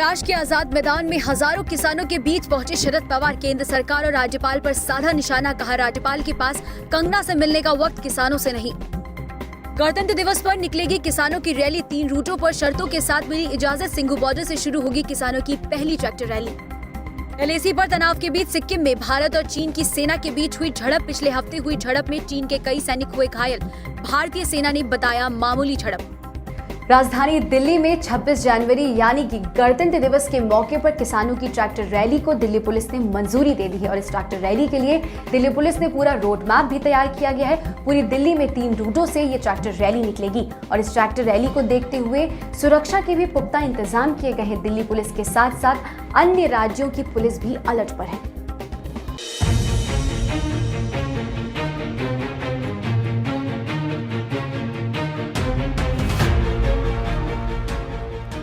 महाराष्ट्र के आजाद मैदान में हजारों किसानों के बीच पहुंचे शरद पवार। केंद्र सरकार और राज्यपाल पर साधा निशाना, कहा राज्यपाल के पास कंगना से मिलने का वक्त किसानों से नहीं। गणतंत्र दिवस पर निकलेगी किसानों की रैली, 3 रूटों पर शर्तों के साथ मिली इजाजत। सिंघू बॉर्डर से शुरू होगी किसानों की पहली ट्रैक्टर रैली। LAC पर तनाव के बीच सिक्किम में भारत और चीन की सेना के बीच हुई झड़प। पिछले हफ्ते हुई झड़प में चीन के कई सैनिक हुए घायल, भारतीय सेना ने बताया मामूली झड़प। राजधानी दिल्ली में 26 जनवरी यानी कि गणतंत्र दिवस के मौके पर किसानों की ट्रैक्टर रैली को दिल्ली पुलिस ने मंजूरी दे दी है और इस ट्रैक्टर रैली के लिए दिल्ली पुलिस ने पूरा रोड मैप भी तैयार किया गया है। पूरी दिल्ली में 3 रूटों से ये ट्रैक्टर रैली निकलेगी और इस ट्रैक्टर रैली को देखते हुए सुरक्षा के भी पुख्ता इंतजाम किए गए हैं। दिल्ली पुलिस के साथ साथ अन्य राज्यों की पुलिस भी अलर्ट पर है।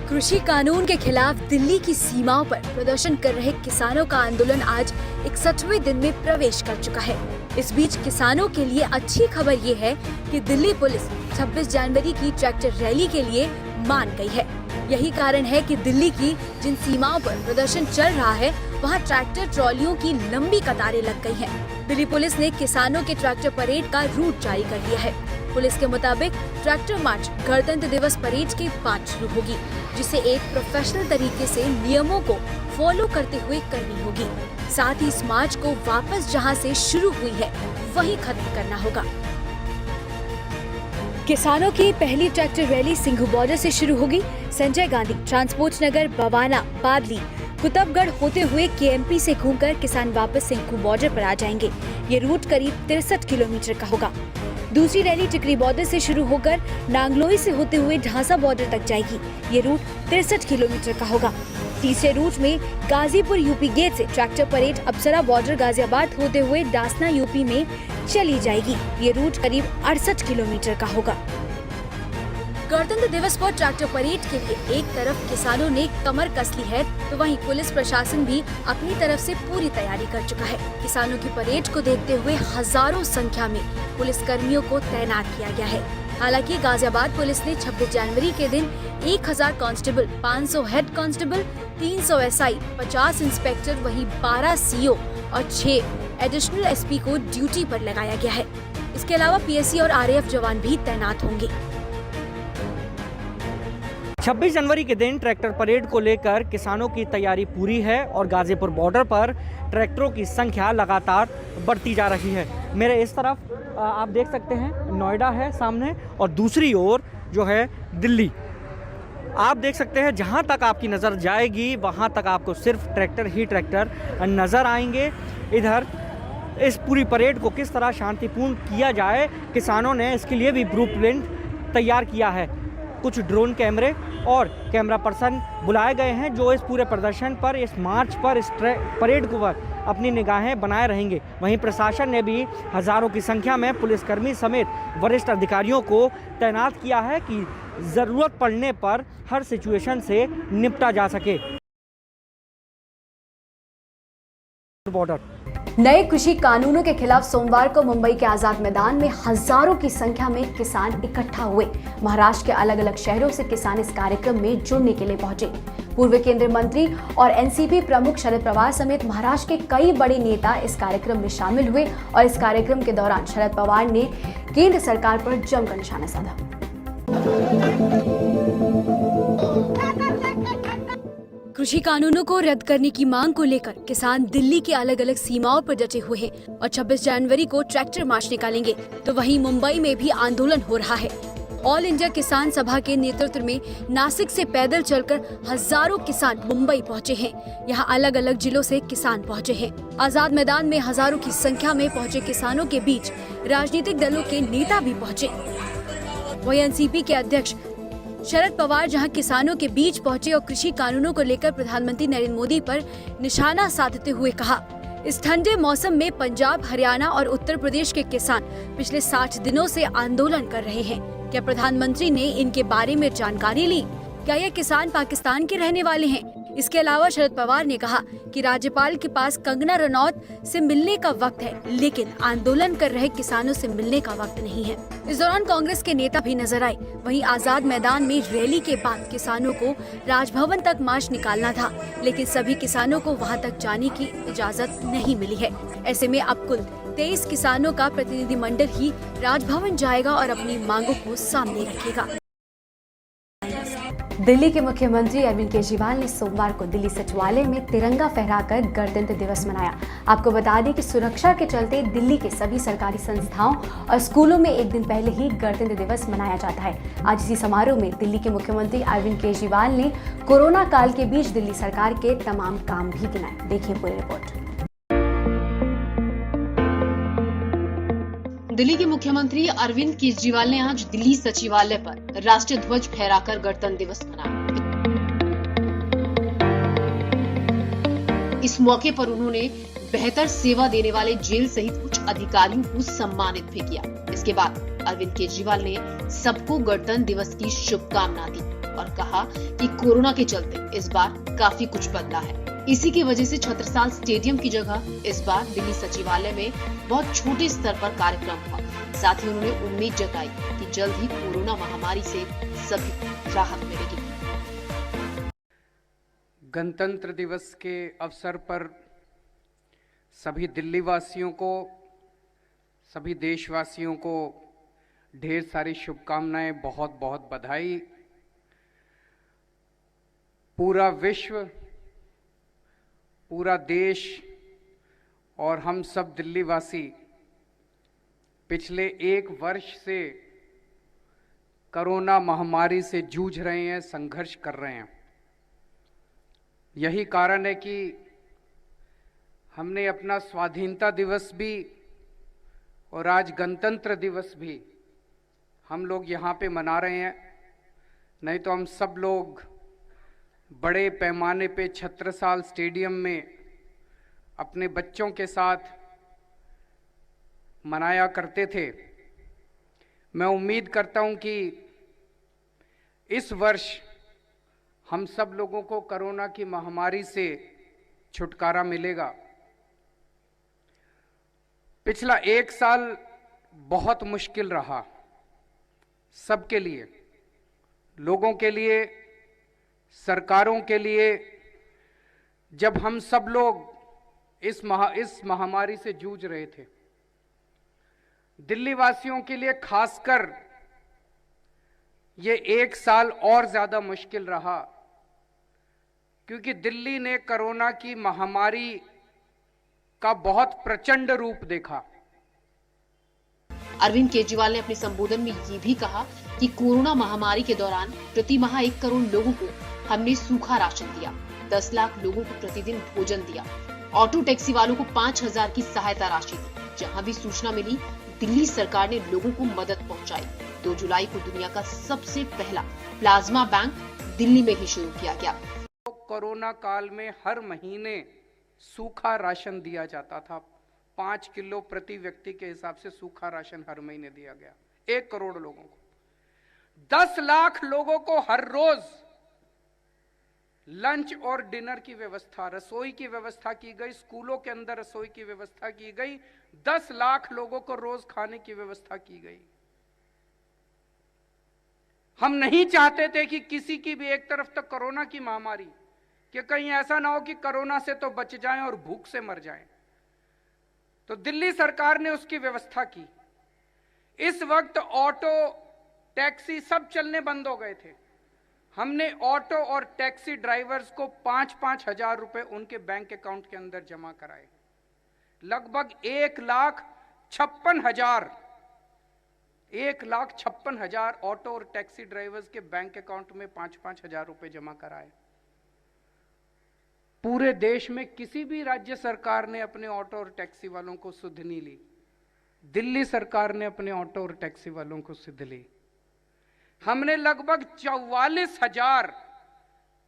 कृषि कानून के खिलाफ दिल्ली की सीमाओं पर प्रदर्शन कर रहे किसानों का आंदोलन आज 61वें दिन में प्रवेश कर चुका है। इस बीच किसानों के लिए अच्छी खबर ये है कि दिल्ली पुलिस 26 जनवरी की ट्रैक्टर रैली के लिए मान गई है। यही कारण है कि दिल्ली की जिन सीमाओं पर प्रदर्शन चल रहा है वहां ट्रैक्टर ट्रॉलियों की लंबी कतारें लग गई हैं। दिल्ली पुलिस ने किसानों के ट्रैक्टर परेड का रूट जारी कर दिया है। पुलिस के मुताबिक ट्रैक्टर मार्च गणतंत्र दिवस परेड के बाद शुरू होगी, जिसे एक प्रोफेशनल तरीके से नियमों को फॉलो करते हुए करनी होगी। साथ ही इस मार्च को वापस जहां से शुरू हुई है वहीं खत्म करना होगा। किसानों की पहली ट्रैक्टर रैली सिंघू बॉर्डर से शुरू होगी। संजय गांधी, ट्रांसपोर्ट नगर, बवाना, बादली, कुतुबगढ़ होते हुए KMP से घूमकर किसान वापस सिंघू बॉर्डर पर आ जाएंगे। ये रूट करीब 63 किलोमीटर का होगा। दूसरी रैली टिकरी बॉर्डर से शुरू होकर नांगलोई से होते हुए ढांसा बॉर्डर तक जाएगी। ये रूट 63 किलोमीटर का होगा। तीसरे रूट में गाजीपुर UP गेट से ट्रैक्टर परेड अप्सरा बॉर्डर गाजियाबाद होते हुए डासना UP में चली जाएगी। ये रूट करीब 68 किलोमीटर का होगा। गणतंत्र दिवस पर ट्रैक्टर परेड के लिए एक तरफ किसानों ने कमर कस ली है तो वहीं पुलिस प्रशासन भी अपनी तरफ से पूरी तैयारी कर चुका है। किसानों की परेड को देखते हुए हजारों संख्या में पुलिस कर्मियों को तैनात किया गया है। हालांकि गाजियाबाद पुलिस ने 26 जनवरी के दिन 1000 constable, 500 head constable, 300 SI, 50 inspector, वहीं 12 CO और 6 एडिशनल SP को ड्यूटी पर लगाया गया है। इसके अलावा PSC और RAF जवान भी तैनात होंगे। 26 जनवरी के दिन ट्रैक्टर परेड को लेकर किसानों की तैयारी पूरी है और गाजीपुर बॉर्डर पर ट्रैक्टरों की संख्या लगातार बढ़ती जा रही है। मेरे इस तरफ आप देख सकते हैं नोएडा है सामने और दूसरी ओर जो है दिल्ली। आप देख सकते हैं जहां तक आपकी नज़र जाएगी वहां तक आपको सिर्फ ट्रैक्टर ही ट्रैक्टर नज़र आएंगे। इधर इस पूरी परेड को किस तरह शांतिपूर्ण किया जाए, किसानों ने इसके लिए भी ब्लूप्रिंट तैयार किया है। कुछ ड्रोन कैमरे और कैमरा पर्सन बुलाए गए हैं जो इस पूरे प्रदर्शन पर, इस मार्च पर, इस परेड को पर अपनी निगाहें बनाए रहेंगे। वहीं प्रशासन ने भी हज़ारों की संख्या में पुलिसकर्मी समेत वरिष्ठ अधिकारियों को तैनात किया है कि ज़रूरत पड़ने पर हर सिचुएशन से निपटा जा सके। बॉर्डर नए कृषि कानूनों के खिलाफ सोमवार को मुंबई के आजाद मैदान में हजारों की संख्या में किसान इकट्ठा हुए। महाराष्ट्र के अलग अलग शहरों से किसान इस कार्यक्रम में जुड़ने के लिए पहुंचे। पूर्व केंद्रीय मंत्री और NCP प्रमुख शरद पवार समेत महाराष्ट्र के कई बड़े नेता इस कार्यक्रम में शामिल हुए और इस कार्यक्रम के दौरान शरद पवार ने केंद्र सरकार पर जमकर निशाना साधा। कृषि कानूनों को रद्द करने की मांग को लेकर किसान दिल्ली की अलग अलग सीमाओं पर डटे हुए हैं और 26 जनवरी को ट्रैक्टर मार्च निकालेंगे तो वहीं मुंबई में भी आंदोलन हो रहा है। ऑल इंडिया किसान सभा के नेतृत्व में नासिक से पैदल चलकर हजारों किसान मुंबई पहुंचे हैं। यहां अलग अलग जिलों से किसान पहुंचे हैं। आजाद मैदान में हजारों की संख्या में पहुंचे किसानों के बीच राजनीतिक दलों के नेता भी पहुंचे। वहीं NCP के अध्यक्ष शरद पवार जहां किसानों के बीच पहुंचे और कृषि कानूनों को लेकर प्रधानमंत्री नरेंद्र मोदी पर निशाना साधते हुए कहा, इस ठंडे मौसम में पंजाब, हरियाणा और उत्तर प्रदेश के किसान पिछले 60 दिनों से आंदोलन कर रहे हैं। क्या प्रधानमंत्री ने इनके बारे में जानकारी ली? क्या ये किसान पाकिस्तान के रहने वाले हैं? इसके अलावा शरद पवार ने कहा कि राज्यपाल के पास कंगना रनौत से मिलने का वक्त है, लेकिन आंदोलन कर रहे किसानों से मिलने का वक्त नहीं है। इस दौरान कांग्रेस के नेता भी नजर आए। वहीं आजाद मैदान में रैली के बाद किसानों को राजभवन तक मार्च निकालना था, लेकिन सभी किसानों को वहां तक जाने की इजाजत नहीं मिली है। ऐसे में अब कुल 23 किसानों का प्रतिनिधिमंडल ही राजभवन जाएगा और अपनी मांगों को सामने रखेगा। दिल्ली के मुख्यमंत्री अरविंद केजरीवाल ने सोमवार को दिल्ली सचिवालय में तिरंगा फहराकर गणतंत्र दिवस मनाया। आपको बता दें कि सुरक्षा के चलते दिल्ली के सभी सरकारी संस्थाओं और स्कूलों में एक दिन पहले ही गणतंत्र दिवस मनाया जाता है। आज इसी समारोह में दिल्ली के मुख्यमंत्री अरविंद केजरीवाल ने कोरोना काल के बीच दिल्ली सरकार के तमाम काम भी गिनाए। देखिए पूरी रिपोर्ट। दिल्ली के मुख्यमंत्री अरविंद केजरीवाल ने आज दिल्ली सचिवालय पर राष्ट्रीय ध्वज फहराकर गणतंत्र दिवस मनाया। इस मौके पर उन्होंने बेहतर सेवा देने वाले जेल सहित कुछ अधिकारियों को सम्मानित भी किया। इसके बाद अरविंद केजरीवाल ने सबको गणतंत्र दिवस की शुभकामना दी और कहा कि कोरोना के चलते इस बार काफी कुछ बदला है। इसी की वजह से छत्रसाल स्टेडियम की जगह इस बार दिल्ली सचिवालय में बहुत छोटे स्तर पर कार्यक्रम हुआ। साथ ही उन्होंने उम्मीद जताई कि जल्द ही कोरोना महामारी से सभी को राहत मिलेगी। गणतंत्र दिवस के अवसर पर सभी दिल्ली वासियों को, सभी देशवासियों को ढेर सारी शुभकामनाएं, बहुत बहुत बधाई। पूरा विश्व, पूरा देश और हम सब दिल्ली वासी पिछले 1 वर्ष से कोरोना महामारी से जूझ रहे हैं, संघर्ष कर रहे हैं। यही कारण है कि हमने अपना स्वाधीनता दिवस भी और आज गणतंत्र दिवस भी हम लोग यहाँ पे मना रहे हैं। नहीं तो हम सब लोग बड़े पैमाने पे छत्रसाल स्टेडियम में अपने बच्चों के साथ मनाया करते थे। मैं उम्मीद करता हूं कि इस वर्ष हम सब लोगों को कोरोना की महामारी से छुटकारा मिलेगा। पिछला 1 साल बहुत मुश्किल रहा सबके लिए, लोगों के लिए, सरकारों के लिए। जब हम सब लोग इस महामारी से जूझ रहे थे, दिल्ली वासियों के लिए खासकर ये 1 साल और ज्यादा मुश्किल रहा, क्योंकि दिल्ली ने कोरोना की महामारी का बहुत प्रचंड रूप देखा। अरविंद केजरीवाल ने अपने संबोधन में ये भी कहा कि कोरोना महामारी के दौरान प्रति माह 1 करोड़ लोगों को हमने सूखा राशन दिया, 10 लाख लोगों को प्रतिदिन भोजन दिया, ऑटो टैक्सी वालों को 5,000 की सहायता राशि दी। जहां भी सूचना मिली, दिल्ली सरकार ने लोगों को मदद पहुंचाई। 2 जुलाई को दुनिया का सबसे पहला प्लाज्मा बैंक दिल्ली में ही शुरू किया गया। कोरोना काल में हर महीने सूखा राशन दिया जाता था। 5 किलो प्रति व्यक्ति के हिसाब से सूखा राशन हर महीने दिया गया 1 करोड़ लोगों को। 10 लाख लोगों को हर रोज लंच और डिनर की व्यवस्था, रसोई की व्यवस्था की गई। स्कूलों के अंदर रसोई की व्यवस्था की गई। 10 लाख लोगों को रोज खाने की व्यवस्था की गई। हम नहीं चाहते थे कि किसी की भी एक तरफ तक कोरोना की महामारी, कि कहीं ऐसा ना हो कि कोरोना से तो बच जाएं और भूख से मर जाएं। तो दिल्ली सरकार ने उसकी व्यवस्था की। इस वक्त ऑटो, टैक्सी सब चलने बंद हो गए थे। हमने ऑटो और टैक्सी ड्राइवर्स को 5-5 हजार रुपए उनके बैंक अकाउंट के अंदर जमा कराए। लगभग 1,56,000 ऑटो और टैक्सी ड्राइवर्स के बैंक अकाउंट में 5-5 हजार रुपए जमा कराए। पूरे देश में किसी भी राज्य सरकार ने अपने ऑटो और टैक्सी वालों को सुध नहीं ली। दिल्ली सरकार ने अपने ऑटो और टैक्सी वालों को सुध ली। हमने लगभग 44,000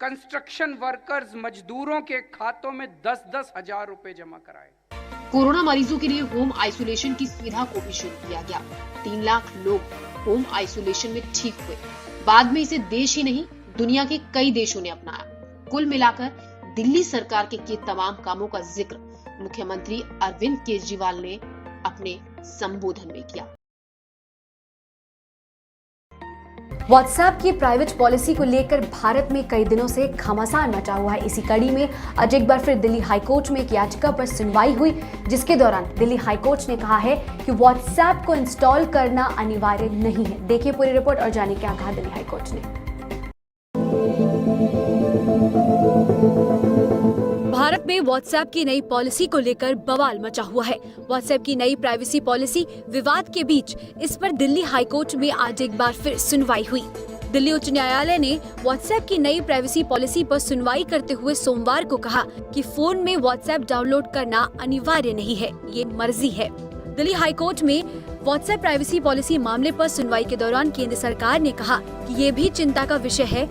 कंस्ट्रक्शन वर्कर्स, मजदूरों के खातों में 10-10 हजार रुपए जमा कराए। कोरोना मरीजों के लिए होम आइसोलेशन की सुविधा को भी शुरू किया गया। 3 लाख लोग होम आइसोलेशन में ठीक हुए। बाद में इसे देश ही नहीं, दुनिया के कई देशों ने अपनाया। कुल मिलाकर दिल्ली सरकार के किए तमाम कामों का जिक्र मुख्यमंत्री अरविंद केजरीवाल ने अपने संबोधन में किया। व्हाट्सएप की प्राइवेट पॉलिसी को लेकर भारत में कई दिनों से घमासान मचा हुआ है। इसी कड़ी में आज एक बार फिर दिल्ली हाईकोर्ट में एक याचिका पर सुनवाई हुई, जिसके दौरान दिल्ली हाईकोर्ट ने कहा है कि व्हाट्सएप को इंस्टॉल करना अनिवार्य नहीं है। देखिए पूरी रिपोर्ट और जानिए क्या कहा दिल्ली हाईकोर्ट ने। भारत में व्हाट्सएप की नई पॉलिसी को लेकर बवाल मचा हुआ है। व्हाट्सएप की नई प्राइवेसी पॉलिसी विवाद के बीच इस पर दिल्ली हाईकोर्ट में आज एक बार फिर सुनवाई हुई। दिल्ली उच्च न्यायालय ने व्हाट्सएप की नई प्राइवेसी पॉलिसी पर सुनवाई करते हुए सोमवार को कहा कि फोन में व्हाट्सएप डाउनलोड करना अनिवार्य नहीं है, ये मर्जी है। दिल्ली हाईकोर्ट में व्हाट्सएप प्राइवेसी पॉलिसी मामले पर सुनवाई के दौरान केंद्र सरकार ने कहा कि ये भी चिंता का विषय है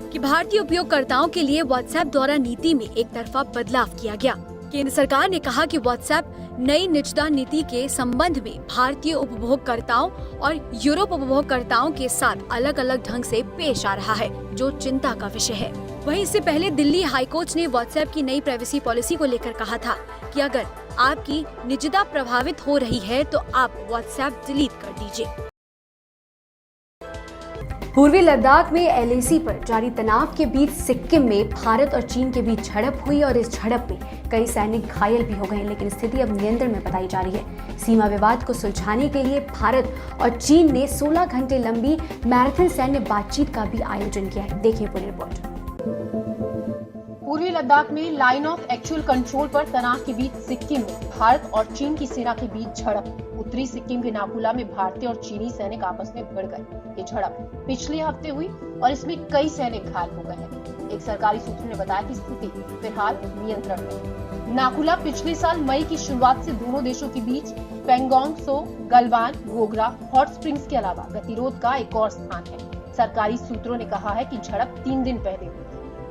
कि भारतीय उपयोगकर्ताओं के लिए व्हाट्सएप द्वारा नीति में एक तरफा बदलाव किया गया। केंद्र सरकार ने कहा कि व्हाट्सएप नई निजता नीति के संबंध में भारतीय उपभोगकर्ताओं और यूरोप उपभोगकर्ताओं के साथ अलग अलग ढंग से पेश आ रहा है, जो चिंता का विषय है। वहीं इससे पहले दिल्ली हाईकोर्ट ने व्हाट्सएप की नई प्राइवेसी पॉलिसी को लेकर कहा था कि अगर आपकी निजता प्रभावित हो रही है तो आप व्हाट्सएप डिलीट कर दीजिए। पूर्वी लद्दाख में एलएसी पर जारी तनाव के बीच सिक्किम में भारत और चीन के बीच झड़प हुई और इस झड़प में कई सैनिक घायल भी हो गए, लेकिन स्थिति अब नियंत्रण में बताई जा रही है। सीमा विवाद को सुलझाने के लिए भारत और चीन ने 16 घंटे लंबी मैराथन सैन्य बातचीत का भी आयोजन किया है। देखिए पूरी रिपोर्ट। पूर्वी लद्दाख में लाइन ऑफ एक्चुअल कंट्रोल पर तनाव के बीच सिक्किम में भारत और चीन की सेना के बीच झड़प। उत्तरी सिक्किम के नाकुला में भारतीय और चीनी सैनिक आपस में भिड़ गए। ये झड़प पिछले हफ्ते हुई और इसमें कई सैनिक घायल हो गए हैं। एक सरकारी सूत्र ने बताया कि स्थिति फिलहाल नियंत्रण में। नाकुला पिछले साल मई की शुरुआत से दोनों देशों के बीच पेंगोंग सो, गलवान, गोगरा, हॉट स्प्रिंग्स के अलावा गतिरोध का एक और स्थान है। सरकारी सूत्रों ने कहा है कि झड़प 3 दिन पहले हुई।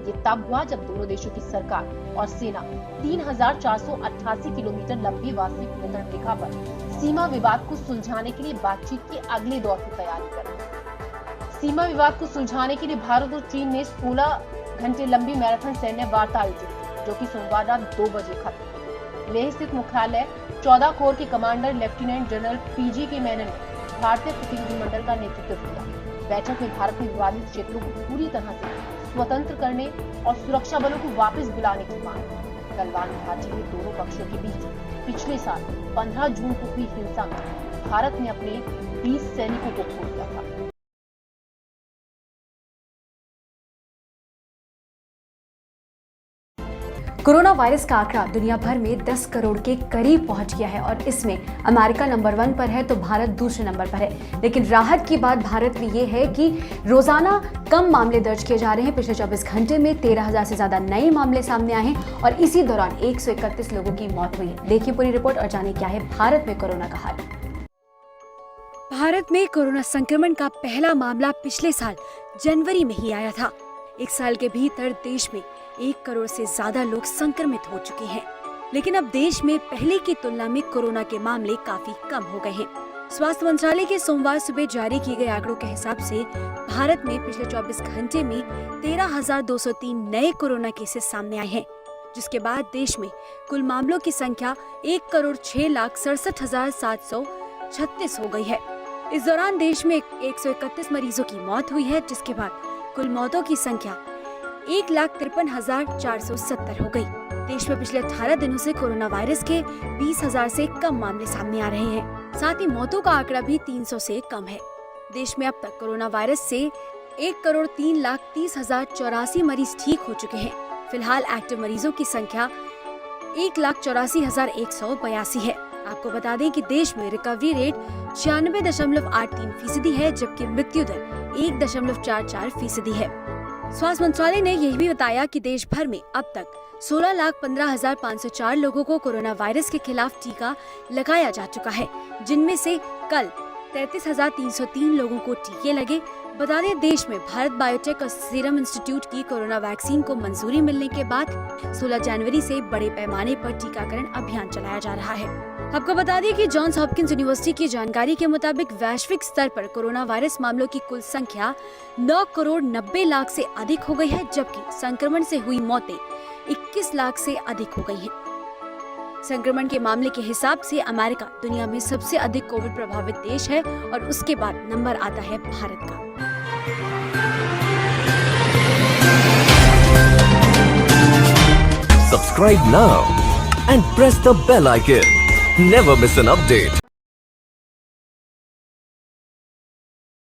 ये तब हुआ जब दोनों देशों की सरकार और सेना 3488 किलोमीटर लंबी वास्तविक नियंत्रण रेखा पर सीमा विवाद को सुलझाने के लिए बातचीत के अगले दौर की तैयारी कर रही है। सीमा विवाद को सुलझाने के लिए भारत और चीन ने 16 घंटे लंबी मैराथन सैन्य वार्ता आयोजित की, जो कि सोमवार रात 2 बजे खत्म हुई। लेह स्थित मुख्यालय 14 कोर के कमांडर लेफ्टिनेंट जनरल पीजी के मेनन ने भारतीय प्रतिनिधिमंडल का नेतृत्व किया। बैठक में भारत ने विवादित क्षेत्रों को पूरी तरह से स्वतंत्र करने और सुरक्षा बलों को वापस बुलाने की मांग। गलवान घाटी में दोनों पक्षों के बीच पिछले साल 15 जून को हुई हिंसा में भारत ने अपने 20 सैनिकों को खो दिया था। कोरोना वायरस का आंकड़ा दुनिया भर में 10 करोड़ के करीब पहुंच गया है और इसमें अमेरिका नंबर 1 पर है तो भारत दूसरे नंबर पर है। लेकिन राहत की बात भारत में ये है कि रोजाना कम मामले दर्ज किए जा रहे हैं। पिछले 24 घंटे में 13,000 से ज्यादा नए मामले सामने आए हैं और इसी दौरान 131 लोगों की मौत हुई है। देखिए पूरी रिपोर्ट और जानिए क्या है भारत में कोरोना का हाल। भारत में कोरोना संक्रमण का पहला मामला पिछले साल जनवरी में ही आया था। एक साल के भीतर देश में 1 करोड़ से ज्यादा लोग संक्रमित हो चुके हैं, लेकिन अब देश में पहले की तुलना में कोरोना के मामले काफी कम हो गए हैं। स्वास्थ्य मंत्रालय के सोमवार सुबह जारी किए गए आंकड़ों के हिसाब से भारत में पिछले 24 घंटे में 13,203 नए कोरोना केसेस सामने आए हैं, जिसके बाद देश में कुल मामलों की संख्या 1,06,67,736 हो गई है। इस दौरान देश में 131 मरीजों की मौत हुई है, जिसके बाद कुल मौतों की संख्या 1,53,470 हो गई। देश में पिछले 18 दिनों से कोरोना वायरस के 20,000 से कम मामले सामने आ रहे हैं। साथ ही मौतों का आंकड़ा भी 300 से कम है। देश में अब तक कोरोना वायरस से 1,03,30,084 मरीज ठीक हो चुके हैं। फिलहाल एक्टिव मरीजों की संख्या 1,84,182 है। आपको बता दें कि देश में रिकवरी रेट 96.83% है, जबकि मृत्यु दर 1.44% है। स्वास्थ्य मंत्रालय ने यह भी बताया कि देश भर में अब तक 16,15,504 लोगों को कोरोना वायरस के खिलाफ टीका लगाया जा चुका है, जिनमें से कल 33,303 लोगों को टीके लगे। बता दें, देश में भारत बायोटेक और सीरम इंस्टीट्यूट की कोरोना वैक्सीन को मंजूरी मिलने के बाद 16 जनवरी से बड़े पैमाने पर टीकाकरण अभियान चलाया जा रहा है। आपको बता दें कि जॉन्स हॉपकिंस यूनिवर्सिटी की जानकारी के मुताबिक वैश्विक स्तर पर कोरोना वायरस मामलों की कुल संख्या 9 करोड़ 90 लाख से अधिक हो गई है, जबकि संक्रमण से हुई मौतें 21 लाख से अधिक हो गई हैं। संक्रमण के मामले के हिसाब से अमेरिका दुनिया में सबसे अधिक कोविड प्रभावित देश है और उसके बाद नंबर आता है भारत का। Subscribe now and press the bell icon. Never miss an update.